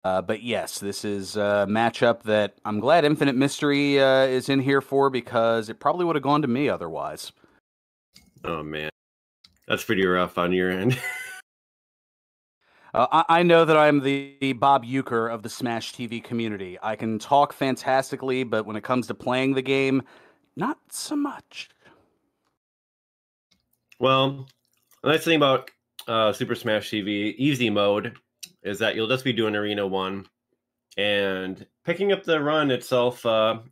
But yes, this is a matchup that I'm glad Infinite Mystery is in here for because it probably would have gone to me otherwise. Oh man, that's pretty rough on your end. I know that I'm the Bob Euchre of the Smash TV community. I can talk fantastically, but when it comes to playing the game, not so much. Well, the nice thing about Super Smash TV Easy Mode is that you'll just be doing Arena 1, and picking up the run itself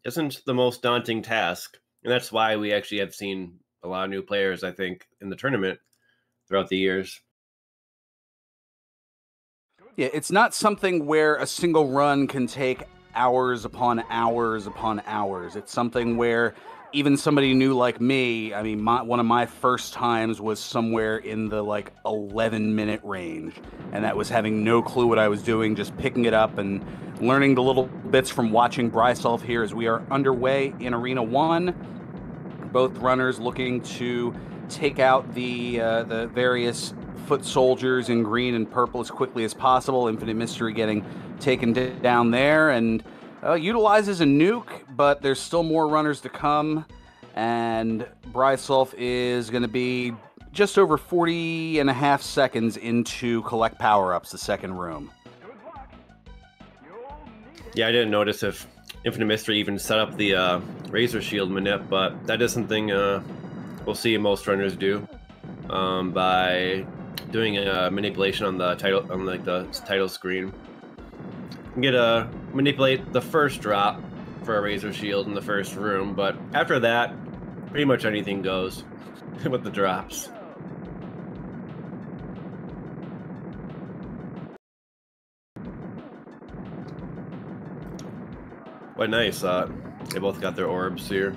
isn't the most daunting task. And that's why we actually have seen a lot of new players, I think, in the tournament throughout the years. Yeah, it's not something where a single run can take hours upon hours upon hours. It's something where even somebody new like me, I mean, one of my first times was somewhere in the like 11-minute range, and that was having no clue what I was doing, just picking it up and learning the little bits from watching Brisulph here as we are underway in Arena 1. Both runners looking to take out the various foot soldiers in green and purple as quickly as possible. Infinite Mystery getting taken down there and utilizes a nuke, but there's still more runners to come. And Brisulph is going to be just over 40 and a half seconds into collect power-ups, the second room. Yeah, I didn't notice if Infinite Mystery even set up the Razor Shield manip, but that is something we'll see most runners do by doing a manipulation on the title, on like the title screen. You get to manipulate the first drop for a Razor Shield in the first room, but after that, pretty much anything goes with the drops. What nice. They both got their orbs here.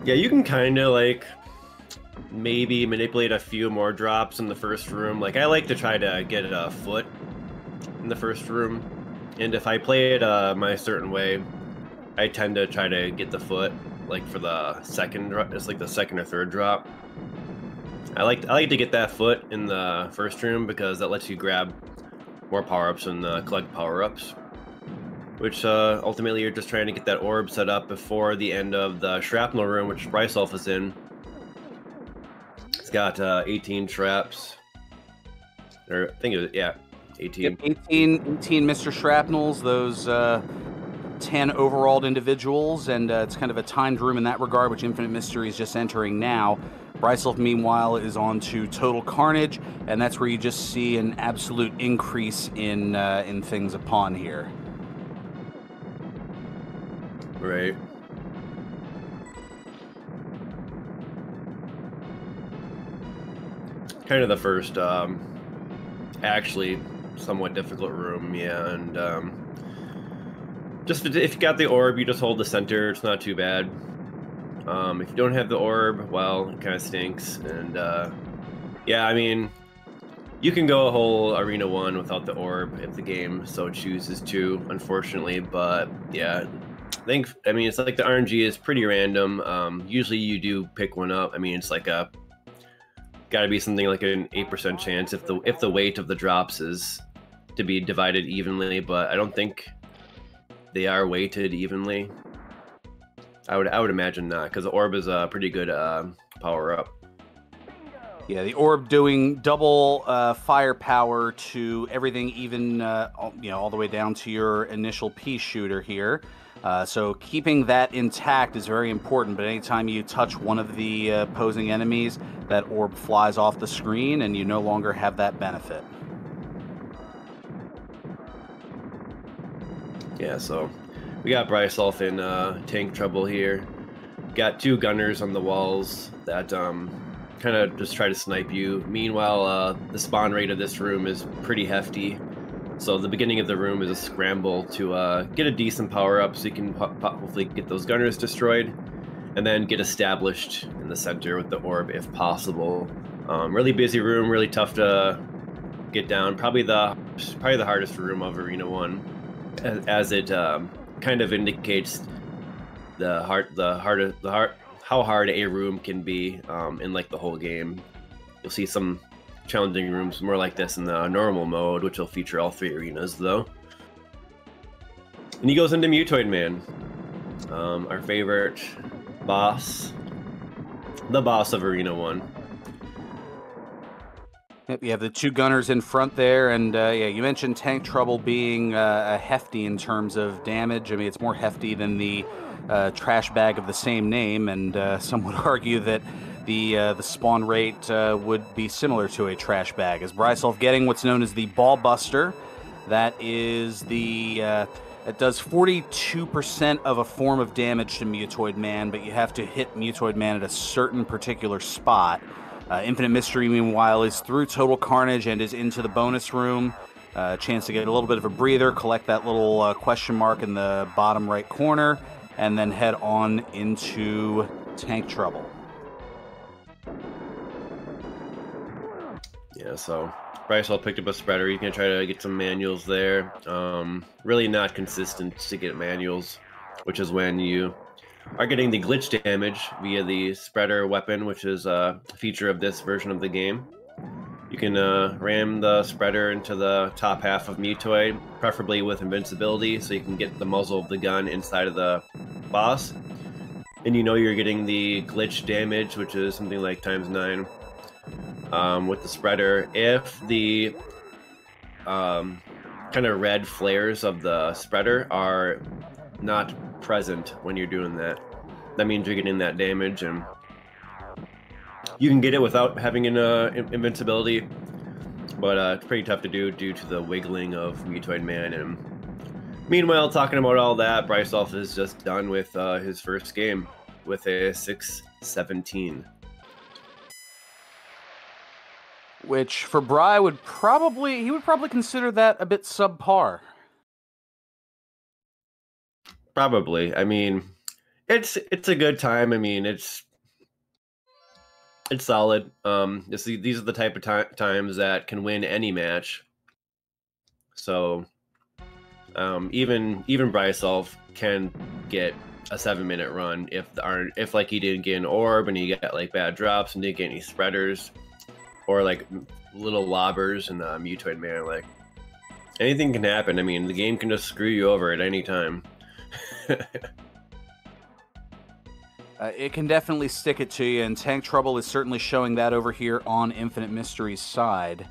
Yeah, you can kind of like maybe manipulate a few more drops in the first room. Like I like to try to get a foot in the first room, and if I play it my certain way, I tend to try to get the foot like for the second drop. It's like the second or third drop. I like to get that foot in the first room because that lets you grab more power-ups and collect power-ups, which ultimately you're just trying to get that orb set up before the end of the shrapnel room, which Brisulph is in. It's got 18 traps, or I think it was, yeah, 18. Yep, 18 Mr. Shrapnels, those 10 overalled individuals, and it's kind of a timed room in that regard, which Infinite Mystery is just entering now. Brisulph, meanwhile, is on to Total Carnage, and that's where you just see an absolute increase in things upon here. Right. Kind of the first, actually somewhat difficult room, yeah, and just if you got the orb, you just hold the center. It's not too bad. If you don't have the orb, well, it kind of stinks. And yeah, I mean, you can go a whole Arena 1 without the orb if the game so chooses to, unfortunately. But yeah, I mean, it's like the RNG is pretty random. Usually you do pick one up. I mean, it's like got to be something like an 8% chance if the weight of the drops is to be divided evenly, but I don't think they are weighted evenly. I would imagine not, because the orb is a pretty good power up. Yeah, the orb doing double firepower to everything, even all the way down to your initial pea shooter here. So keeping that intact is very important. But anytime you touch one of the opposing enemies, that orb flies off the screen, and you no longer have that benefit. Yeah, so we got Brisulph in tank trouble here. Got two gunners on the walls that kind of just try to snipe you. Meanwhile, the spawn rate of this room is pretty hefty. So the beginning of the room is a scramble to get a decent power up so you can hopefully get those gunners destroyed, and then get established in the center with the orb if possible. Really busy room, really tough to get down. Probably the hardest room of Arena 1, as it kind of indicates how hard a room can be in like the whole game. You'll see some challenging rooms more like this in the normal mode, which will feature all 3 arenas though. And he goes into Mutoid Man, our favorite boss, the boss of Arena 1. Yep, you have the 2 gunners in front there, and yeah, you mentioned Tank Trouble being hefty in terms of damage. I mean, it's more hefty than the trash bag of the same name, and some would argue that the spawn rate would be similar to a trash bag. As Brisulph getting what's known as the Ball Buster, that is the it does 42% of a form of damage to Mutoid Man, but you have to hit Mutoid Man at a certain particular spot. Infinite Mystery, meanwhile, is through Total Carnage and is into the bonus room. Chance to get a little bit of a breather, collect that little question mark in the bottom right corner, and then head on into Tank Trouble. Yeah, so Brisulph picked up a spreader. He's going to try to get some manuals there. Really not consistent to get manuals, which is when you are getting the glitch damage via the spreader weapon, which is a feature of this version of the game. You can ram the spreader into the top half of Mutoid, preferably with invincibility, so you can get the muzzle of the gun inside of the boss. And you know you're getting the glitch damage, which is something like ×9 with the spreader. If the kind of red flares of the spreader are not present when you're doing that, that means you're getting that damage, and you can get it without having an invincibility, but it's pretty tough to do due to the wiggling of Mutoid Man. And meanwhile, talking about all that, Brisulph is just done with his first game with a 6-17. Which for Bry would probably consider that a bit subpar. Probably. I mean, it's a good time. I mean, it's solid. These are the type of times that can win any match. So, even Brisulph can get a 7-minute run if like he didn't get an orb and he got like bad drops and didn't get any spreaders, or like little lobbers and Mutoid Man. Like, anything can happen. I mean, the game can just screw you over at any time. It can definitely stick it to you, and Tank Trouble is certainly showing that over here on Infinite Mystery's side.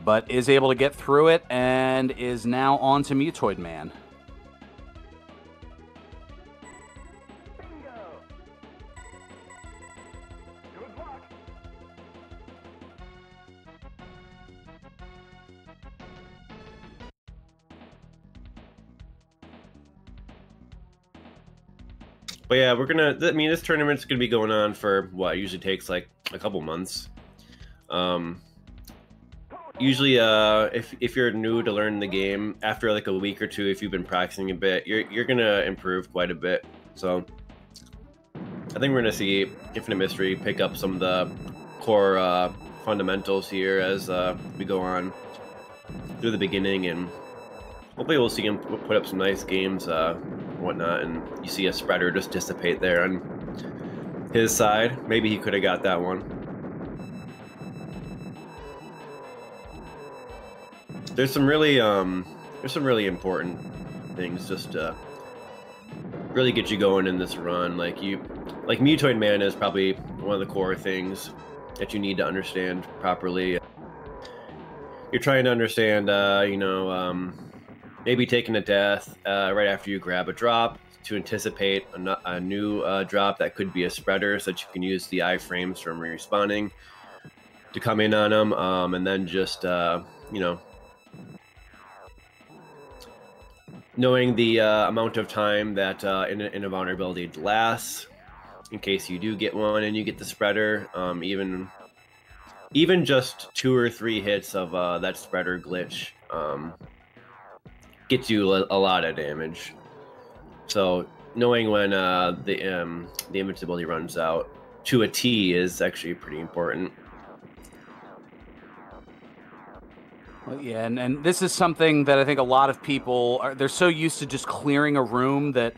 But is able to get through it and is now on to Mutoid Man. But yeah, this tournament's gonna be going on for what usually takes like a couple months. Usually, if you're new to learn the game, after like a week or two, if you've been practicing a bit, you're gonna improve quite a bit. So I think we're gonna see Infinite Mystery pick up some of the core fundamentals here as we go on through the beginning, and hopefully we'll see him put up some nice games, whatnot, and you see a spreader just dissipate there on his side. Maybe he could have got that one. There's some really important things just to really get you going in this run. Like Mutoid Man is probably one of the core things that you need to understand properly. You're trying to understand, maybe taking a death right after you grab a drop to anticipate a new drop that could be a spreader, so that you can use the iframes from respawning to come in on them, and then just knowing the amount of time that in a vulnerability lasts, in case you do get one and you get the spreader. Even just 2 or 3 hits of that spreader glitch gets you a lot of damage. So knowing when the invincibility runs out to a T is actually pretty important. Well, yeah, and this is something that I think a lot of people they're so used to just clearing a room that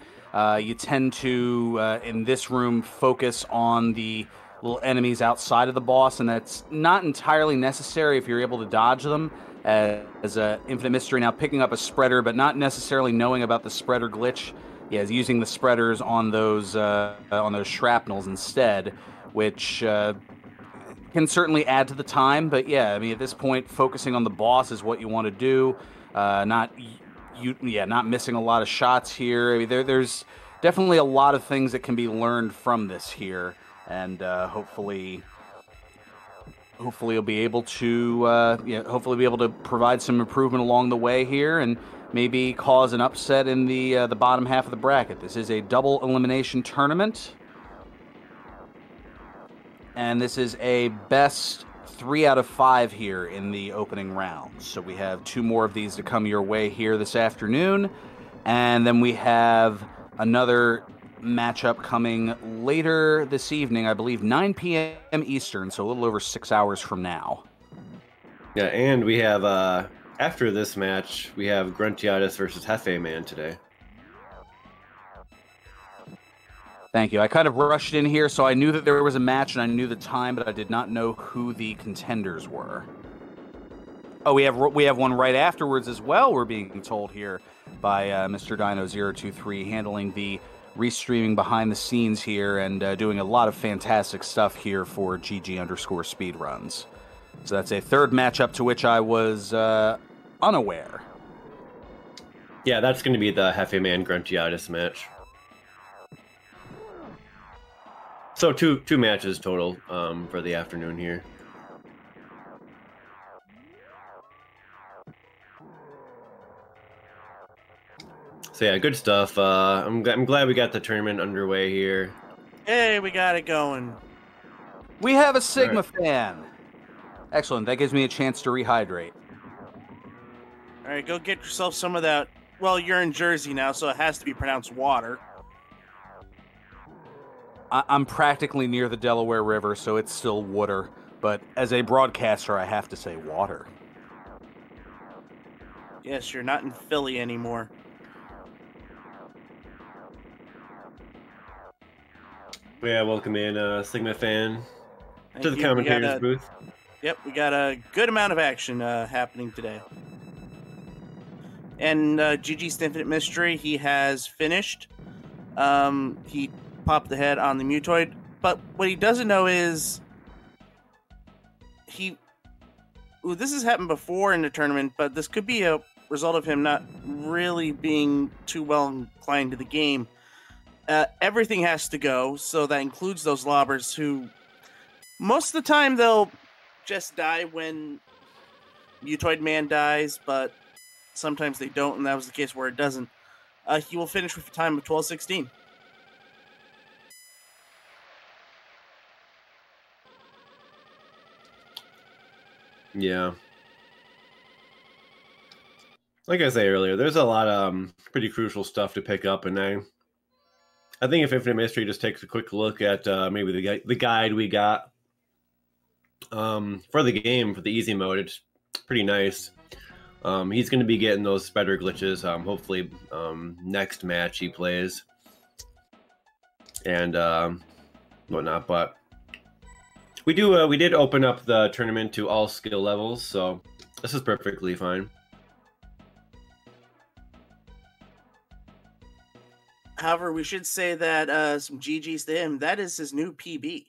you tend to in this room focus on the little enemies outside of the boss, and that's not entirely necessary if you're able to dodge them. As a Infinite Mystery now picking up a spreader, but not necessarily knowing about the spreader glitch. Yeah, is using the spreaders on those shrapnels instead, which can certainly add to the time, but yeah, I mean, at this point, focusing on the boss is what you want to do. Not missing a lot of shots here. I mean, there's definitely a lot of things that can be learned from this here, and hopefully you'll be able to hopefully be able to provide some improvement along the way here, and maybe cause an upset in the bottom half of the bracket. This is a double elimination tournament. And this is a best 3 out of 5 here in the opening round. So we have 2 more of these to come your way here this afternoon. And then we have another matchup coming later this evening, I believe 9 p.m. Eastern, so a little over 6 hours from now. Yeah, and we have, after this match, we have Gruntiatus versus Hefe Man today. Thank you. I kind of rushed in here, so I knew that there was a match and I knew the time, but I did not know who the contenders were. Oh, we have one right afterwards as well, we're being told here by Mr. Dino023, handling the restreaming behind the scenes here and doing a lot of fantastic stuff here for GG_speedruns. So that's a third matchup to which I was unaware. Yeah, that's going to be the Hefe Man Gruntiatus match. So two matches total for the afternoon here. So yeah, good stuff. I'm glad we got the tournament underway here. Hey, we got it going. We have a Sigma fan. Excellent. That gives me a chance to rehydrate. All right, go get yourself some of that. Well, you're in Jersey now, so it has to be pronounced water. I'm practically near the Delaware River, so it's still water. But as a broadcaster, I have to say water. Yes, you're not in Philly anymore. Yeah, welcome in, Sigma fan, to the you. commentators booth. Yep, we got a good amount of action happening today. And GG's Infinite Mystery, he has finished. He popped the head on the Mutoid, but what he doesn't know is this has happened before in the tournament, but this could be a result of him not really being too well inclined to the game. Everything has to go, so that includes those lobbers who most of the time they'll just die when Mutoid Man dies, but sometimes they don't, and that was the case where it doesn't. He will finish with a time of 12:16. Yeah. Like I said earlier, there's a lot of pretty crucial stuff to pick up, and I think if Infinite Mystery just takes a quick look at maybe the guide we got for the game, for the easy mode, it's pretty nice. He's going to be getting those spreader glitches, hopefully next match he plays, and whatnot, but we did open up the tournament to all skill levels, so this is perfectly fine. However, we should say that some GGs to him. That is his new PB.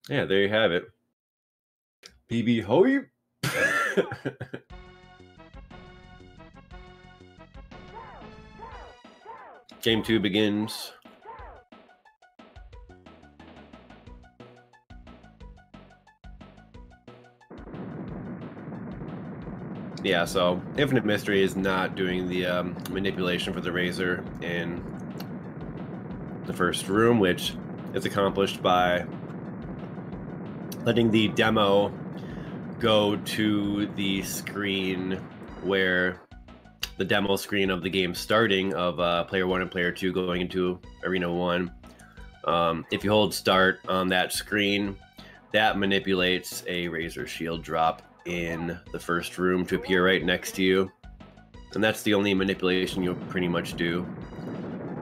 Yeah, there you have it. PB Hoy. Game 2 begins. Yeah, so Infinite Mystery is not doing the manipulation for the Razor in the first room, which is accomplished by letting the demo go to the screen where the demo screen of the game starting of player 1 and player 2 going into Arena 1. If you hold start on that screen, that manipulates a Razor shield drop in the first room to appear right next to you. And that's the only manipulation you'll pretty much do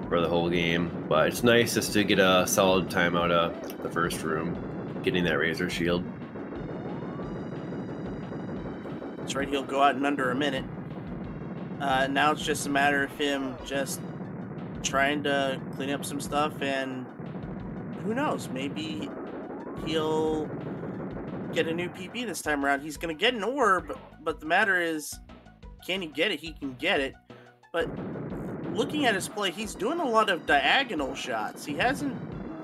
for the whole game. But it's nice just to get a solid time out of the first room, getting that razor shield. That's right, he'll go out in under a minute. Now it's just a matter of him just trying to clean up some stuff, and who knows, maybe he'll get a new PB this time around. He's going to get an orb, but the matter is, can he get it? He can get it, but looking at his play, he's doing a lot of diagonal shots. He hasn't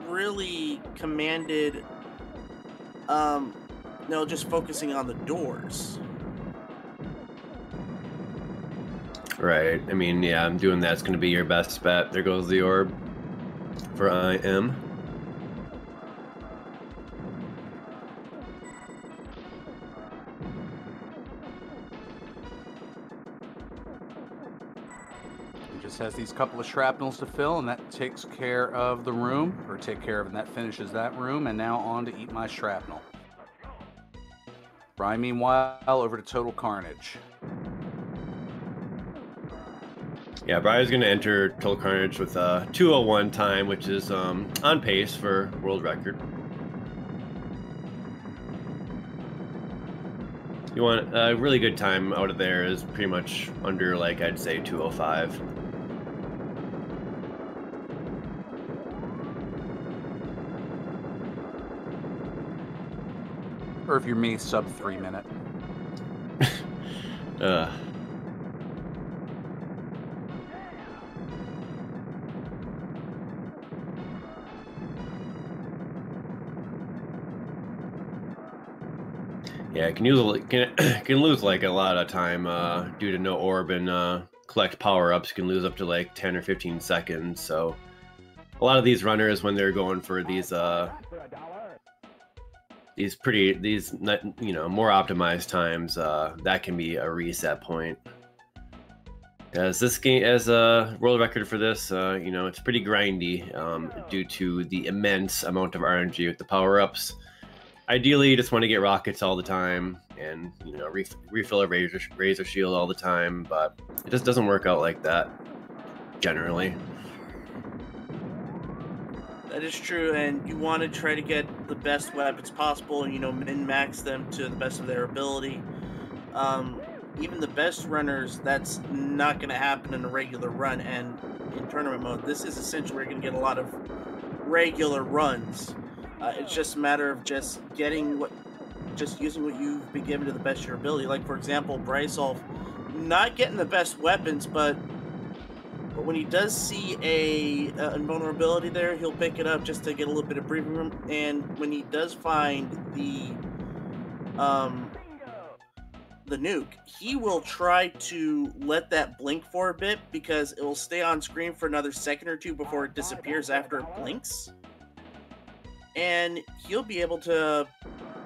really commanded, no, just focusing on the doors. Right. I mean, yeah, I'm doing that. It's going to be your best bet. There goes the orb for IM. He just has these couple of shrapnels to fill, and that takes care of the room, or and that finishes that room, and now on to eat my shrapnel. Brian, meanwhile, over to Total Carnage. Yeah, Brian's going to enter Total Carnage with a 2:01 time, which is on pace for world record. You want a really good time out of there is pretty much under, like, I'd say 2:05. Or if you're me, sub 3 minute. Yeah, can lose like a lot of time due to no orb and collect power-ups. Can lose up to like 10 or 15 seconds. So a lot of these runners, when they're going for these more optimized times, that can be a reset point. As this game, as a world record for this, it's pretty grindy due to the immense amount of RNG with the power-ups. Ideally, you just want to get rockets all the time and, refill a razor shield all the time, but it just doesn't work out like that, generally. That is true, and you want to try to get the best weapons possible and, min-max them to the best of their ability. Even the best runners, that's not going to happen in a regular run, and in tournament mode, this is essentially where you're going to get a lot of regular runs. It's just a matter of just using what you've been given to the best of your ability. Like, for example, Brisulph, not getting the best weapons, but when he does see a invulnerability there, he'll pick it up just to get a little bit of breathing room. And when he does find the nuke, he will try to let that blink for a bit because it will stay on screen for another second or two before it disappears after it blinks. And he'll be able to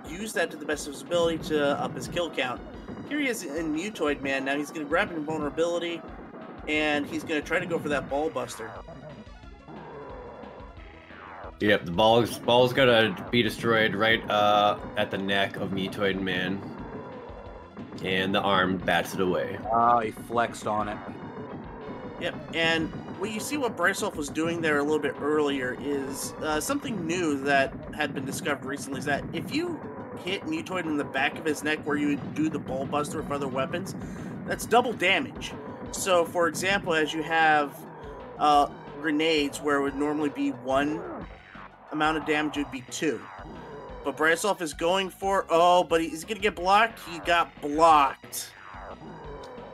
use that to the best of his ability to up his kill count. Here he is in Mutoid Man. Now he's going to grab an invulnerability, and he's going to try to go for that ball buster. Yep, the ball's got to be destroyed right at the neck of Mutoid Man. And the arm bats it away. Oh, he flexed on it. Yep, and what Brisulph was doing there a little bit earlier is something new that had been discovered recently, is that if you hit Mutoid in the back of his neck where you do the ball buster with other weapons, that's double damage. So, for example, as you have grenades where it would normally be 1 amount of damage, it would be 2. But Brisulph is going for, but he's going to get blocked. He got blocked.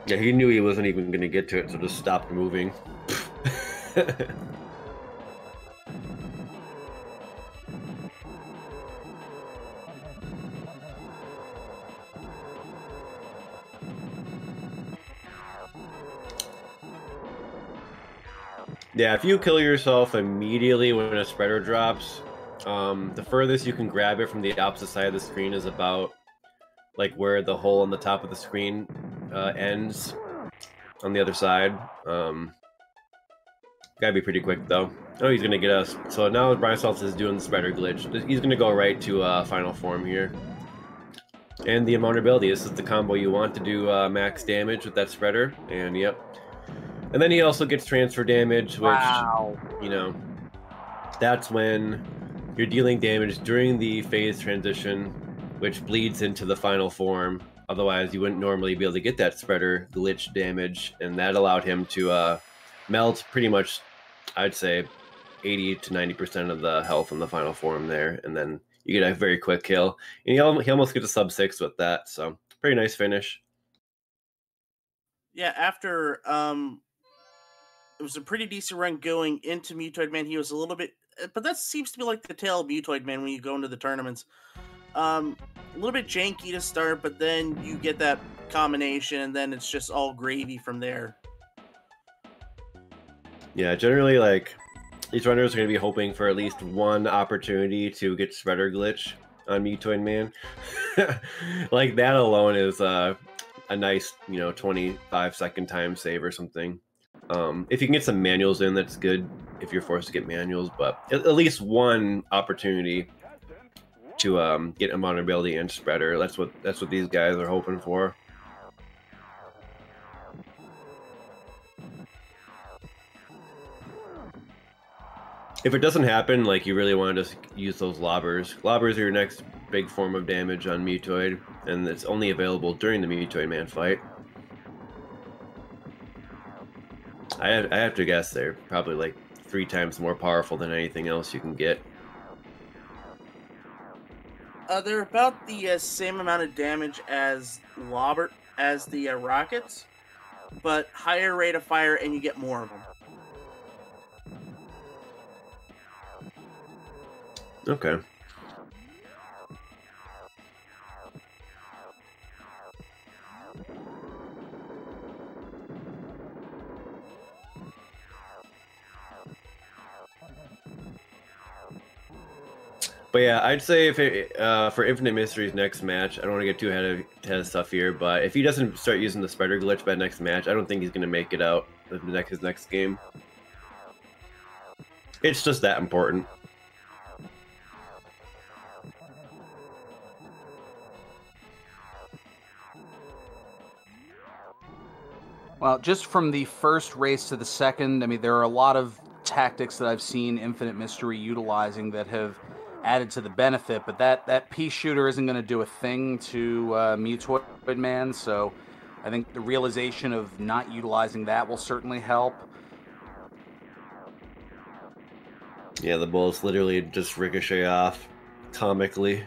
Yeah, he knew he wasn't even going to get to it, so just stopped moving. Yeah, if you kill yourself immediately when a spreader drops, the furthest you can grab it from the opposite side of the screen is about like where the hole on the top of the screen ends on the other side. Gotta be pretty quick though. Oh, he's gonna get us. So now Brisulph is doing the spreader glitch. He's gonna go right to final form here. And the invulnerability. This is the combo you want to do max damage with that spreader. And yep. And then he also gets transfer damage, which, Wow. you know, that's when you're dealing damage during the phase transition, which bleeds into the final form. Otherwise, you wouldn't normally be able to get that spreader glitch damage, and that allowed him to melt pretty much, I'd say, 80 to 90% of the health in the final form there, and then you get a very quick kill. And he almost gets a sub 6 with that, so pretty nice finish. Yeah, after it was a pretty decent run going into Mutoid Man. He was a little bit, but that seems to be like the tail of Mutoid Man when you go into the tournaments. A little bit janky to start, but then you get that combination, and then it's just all gravy from there. Yeah, generally, like, these runners are going to be hoping for at least one opportunity to get spreader glitch on Mutoid Man. Like, that alone is a nice, 25-second time save or something. If you can get some manuals in, that's good if you're forced to get manuals, but at least one opportunity to get invulnerability and spreader. That's what these guys are hoping for. If it doesn't happen, like, you really want to just use those lobbers. Lobbers are your next big form of damage on Mutoid, and it's only available during the Mutoid Man fight. I have to guess they're probably like 3 times more powerful than anything else you can get. They're about the same amount of damage as the rockets, but higher rate of fire, and you get more of them. Okay. But yeah, I'd say if for Infinite Mystery's next match, I don't want to get too ahead of stuff here, but if he doesn't start using the spreader glitch by next match, I don't think he's going to make it out his next game. It's just that important. Well, just from the first race to the second, I mean, there are a lot of tactics that I've seen Infinite Mystery utilizing that have added to the benefit, but that pea shooter isn't going to do a thing to Mutoid Man, so I think the realization of not utilizing that will certainly help. Yeah, the bullets literally just ricochet off comically.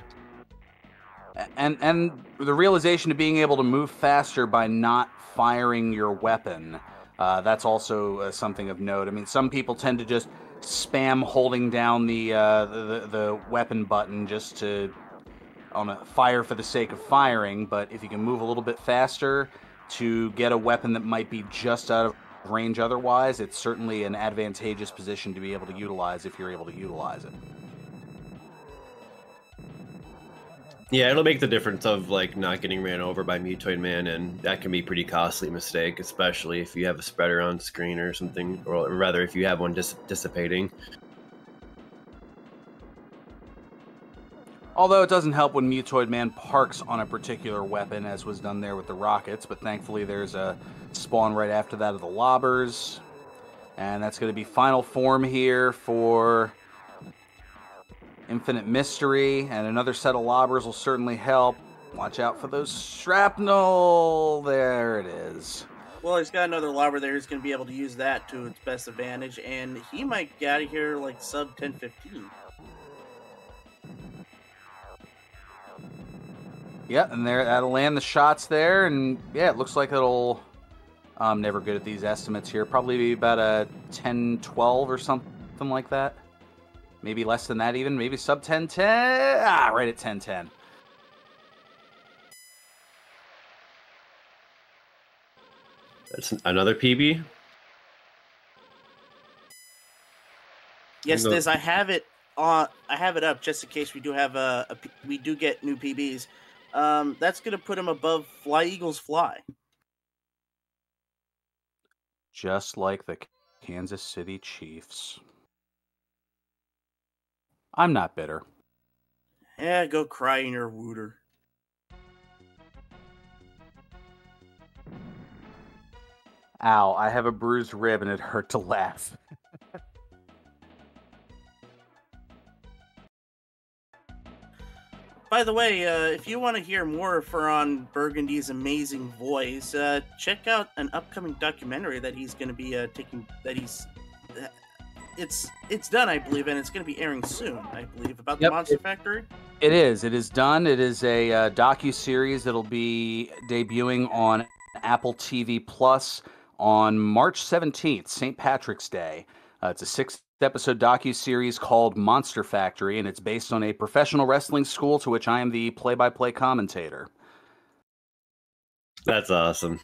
And the realization of being able to move faster by not firing your weapon, that's also something of note. I mean, some people tend to just spam holding down the weapon button just to fire for the sake of firing, but if you can move a little bit faster to get a weapon that might be just out of range otherwise, it's certainly an advantageous position to be able to utilize if you're able to utilize it. Yeah, it'll make the difference of, like, not getting ran over by Mutoid Man, and that can be a pretty costly mistake, especially if you have a spreader on screen or something, or rather if you have one dissipating. Although it doesn't help when Mutoid Man parks on a particular weapon, as was done there with the rockets, but thankfully there's a spawn right after that of the lobbers. And that's going to be final form here for Infinite Mystery, and another set of lobbers will certainly help. Watch out for those shrapnel. There it is. Well, he's got another lobber there. He's going to be able to use that to its best advantage, and he might get out of here like sub 10-15. Yeah, and there that'll land the shots there, and yeah, it looks like it'll. I'm never good at these estimates here. Probably be about a 10-12 or something like that. Maybe less than that even. Maybe sub 10-10. Right at 10-10. That's another PB? Yes, it is. I have it up just in case we do have we do get new PBs. That's going to put him above Fly Eagles Fly. Just like the Kansas City Chiefs. I'm not bitter. Yeah, go cry in your wooter. Ow, I have a bruised rib and it hurt to laugh. By the way, if you want to hear more of Ferran Burgundy's amazing voice, check out an upcoming documentary that he's going to be taking. That he's, it's done, I believe, and it's going to be airing soon, I believe, about the Monster Factory. It is. It is done. It is a docu-series that'll be debuting on Apple TV Plus on March 17th, St. Patrick's Day. It's a 6-episode docu-series called Monster Factory, and it's based on a professional wrestling school to which I am the play-by-play commentator. That's awesome.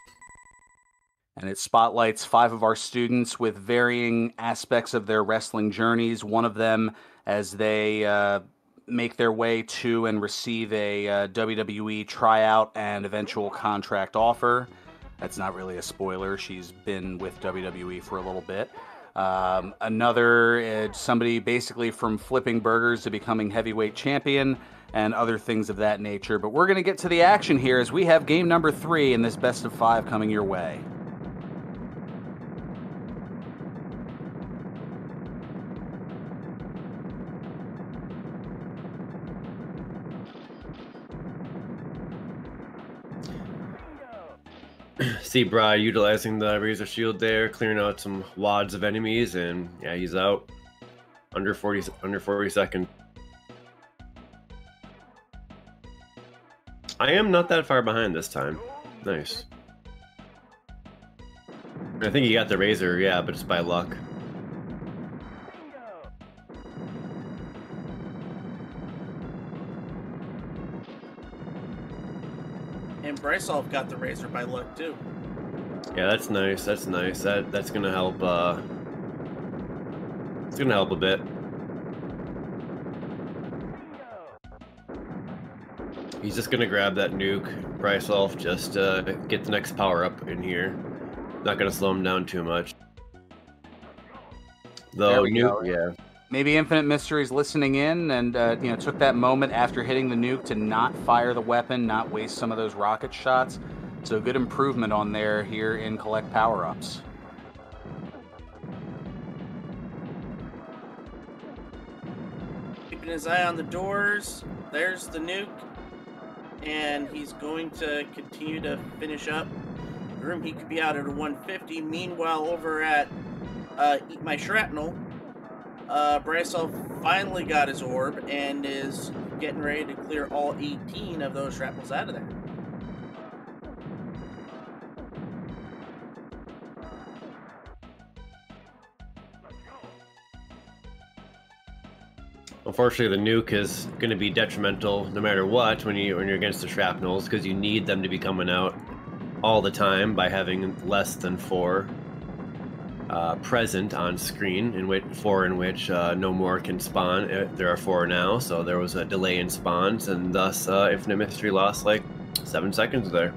And it spotlights 5 of our students with varying aspects of their wrestling journeys. One of them as they make their way to and receive a WWE tryout and eventual contract offer. That's not really a spoiler. She's been with WWE for a little bit. Another, somebody basically from flipping burgers to becoming heavyweight champion and other things of that nature. But we're going to get to the action here as we have game number 3 in this best of 5 coming your way. See Bry utilizing the Razor Shield there, clearing out some wads of enemies, and yeah, he's out. Under 40 seconds. I am not that far behind this time. Nice. I think he got the Razor, yeah, but it's by luck. And Brisulph got the Razor by luck too. Yeah, that's nice. That's nice. That's gonna help. It's gonna help a bit. He's just gonna grab that nuke, Brisulph, just get the next power up in here. Not gonna slow him down too much. Though nuke, yeah. Maybe Infinite Mystery's listening in and took that moment after hitting the nuke to not fire the weapon, not waste some of those rocket shots. So good improvement on there here in Collect Power-Ups. Keeping his eye on the doors. There's the nuke. And he's going to continue to finish up the room. He could be out at a 150. Meanwhile, over at Eat My Shrapnel, Brisulph finally got his orb and is getting ready to clear all 18 of those shrapnels out of there. Unfortunately, the nuke is going to be detrimental no matter what when you're against the shrapnels, because you need them to be coming out all the time by having less than 4 present on screen, in which no more can spawn. There are 4 now, so there was a delay in spawns, and thus Infinite Mystery lost like 7 seconds there.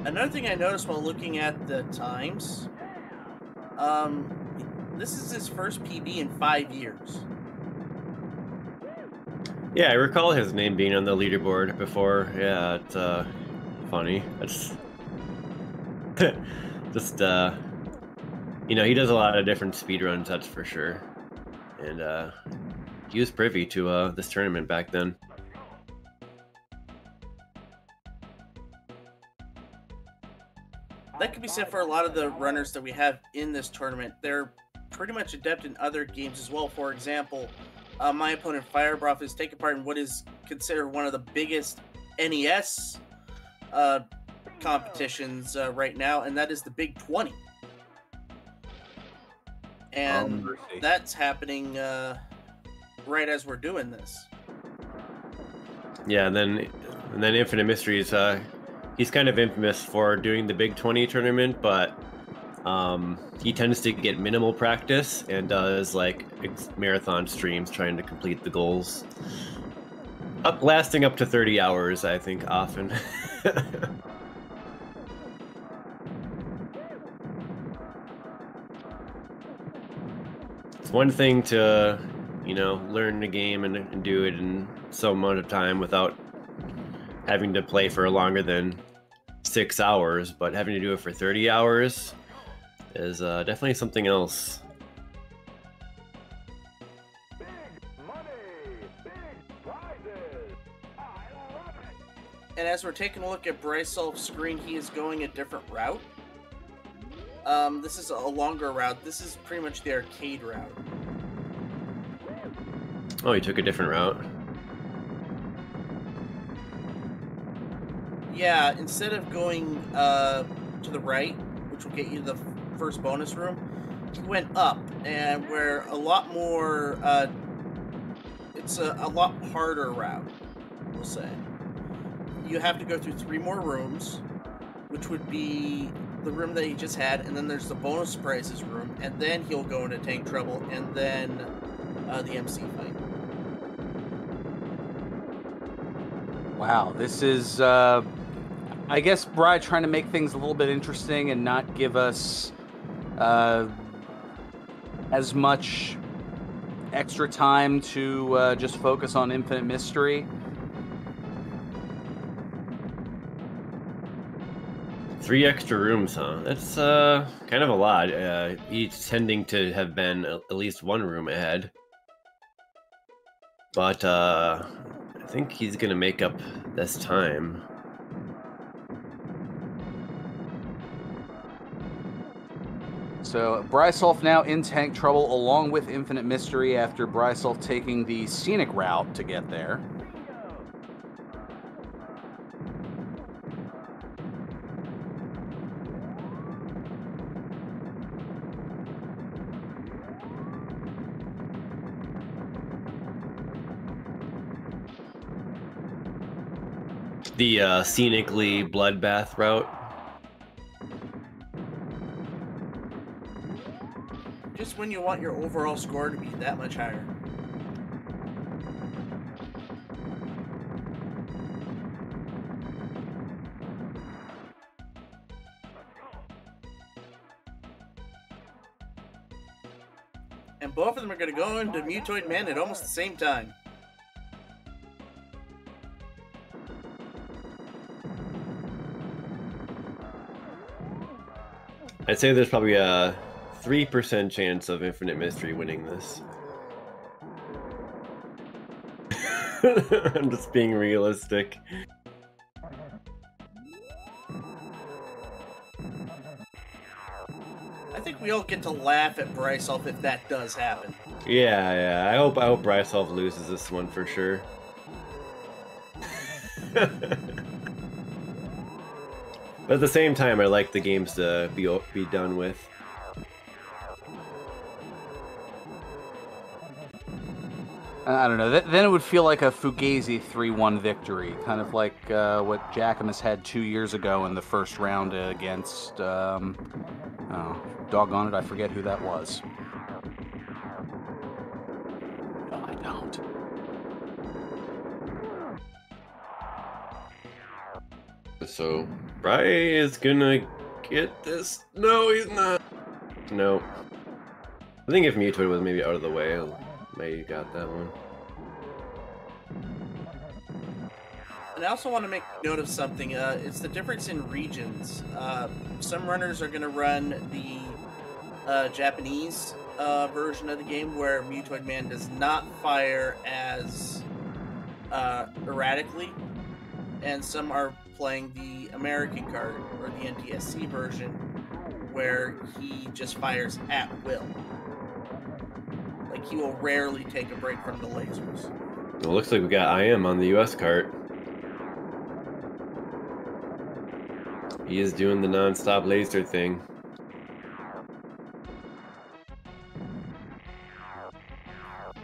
Another thing I noticed while looking at the times, this is his first PB in 5 years. Yeah, I recall his name being on the leaderboard before. Yeah, it's funny. It's just he does a lot of different speedruns, that's for sure. And he was privy to this tournament back then. That could be said for a lot of the runners that we have in this tournament. They're pretty much adept in other games as well. For example, my opponent Brisulph is taking part in what is considered one of the biggest NES competitions right now, and that is the Big 20. And that's happening right as we're doing this. Yeah, and then Infinite Mysteries. He's kind of infamous for doing the Big 20 tournament, but he tends to get minimal practice and does like marathon streams trying to complete the goals. Lasting up to 30 hours, I think, often. It's one thing to you know, learn the game and do it in so amount of time without having to play for longer than 6 hours, but having to do it for 30 hours is definitely something else. And as we're taking a look at Brisulph's screen, he is going a different route. This is a longer route. This is pretty much the arcade route. Oh, he took a different route. Yeah, instead of going to the right, which will get you to the first bonus room, he went up, and where a lot more, it's a lot harder route, we'll say. You have to go through 3 more rooms, which would be the room that he just had, and then there's the bonus prizes room, and then he'll go into Tank Trouble, and then the MC fight. Wow, this is, I guess, Bri trying to make things a little bit interesting and not give us as much extra time to just focus on Infinite Mystery. 3 extra rooms, huh? That's kind of a lot. Each tending to have been at least 1 room ahead. But I think he's gonna make up this time. So Brisulph now in Tank Trouble along with Infinite Mystery after Brisulph taking the scenic route to get there. The scenically bloodbath route. Just when you want your overall score to be that much higher. And both of them are going to go into Mutoid Man at almost the same time. I'd say there's probably a 3% chance of Infinite Mystery winning this. I'm just being realistic. I think we all get to laugh at Brisulph if that does happen. Yeah. I hope Brisulph loses this one for sure. But at the same time, I like the games to be done with. I don't know. Then it would feel like a Fugazi 3-1 victory, kind of like what Jackamus had 2 years ago in the first round against, oh, doggone it, I forget who that was. No, I don't. So, Bri is gonna get this. No, he's not. No. I think if Mutoid was maybe out of the way, I maybe got that one. And I also want to make note of something. It's the difference in regions. Some runners are going to run the Japanese version of the game where Mutoid Man does not fire as erratically, and some are playing the American card or the NTSC version where he just fires at will. Like, he will rarely take a break from the lasers. It looks like we got IM on the US cart. He is doing the non-stop laser thing.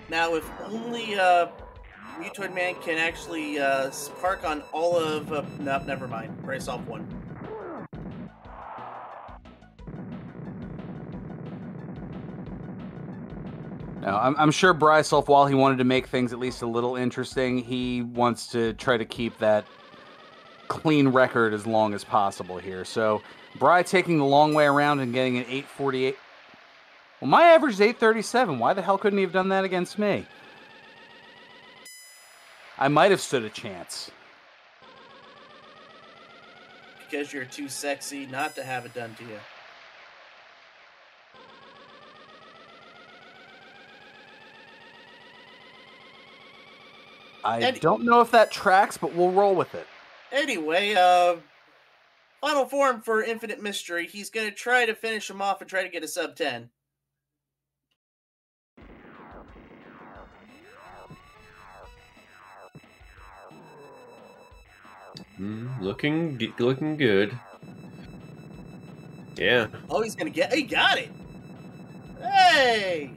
Now, if only Mutoid Man can actually spark on all of... no, never mind. Brisulph won. Now, I'm sure Brisulph, while he wanted to make things at least a little interesting, he wants to try to keep that clean record as long as possible here. So, Bri taking the long way around and getting an 848. Well, my average is 837. Why the hell couldn't he have done that against me? I might have stood a chance. Because you're too sexy not to have it done to you. I don't know if that tracks, but we'll roll with it. Anyway, final form for Infinite Mystery. He's going to try to finish him off and try to get a sub 10. Looking good. Yeah. Oh, he's going to get... He got it! Hey!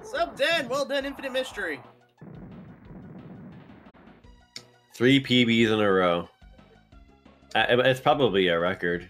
Sub 10. Well done, Infinite Mystery. 3 PBs in a row. It's probably a record.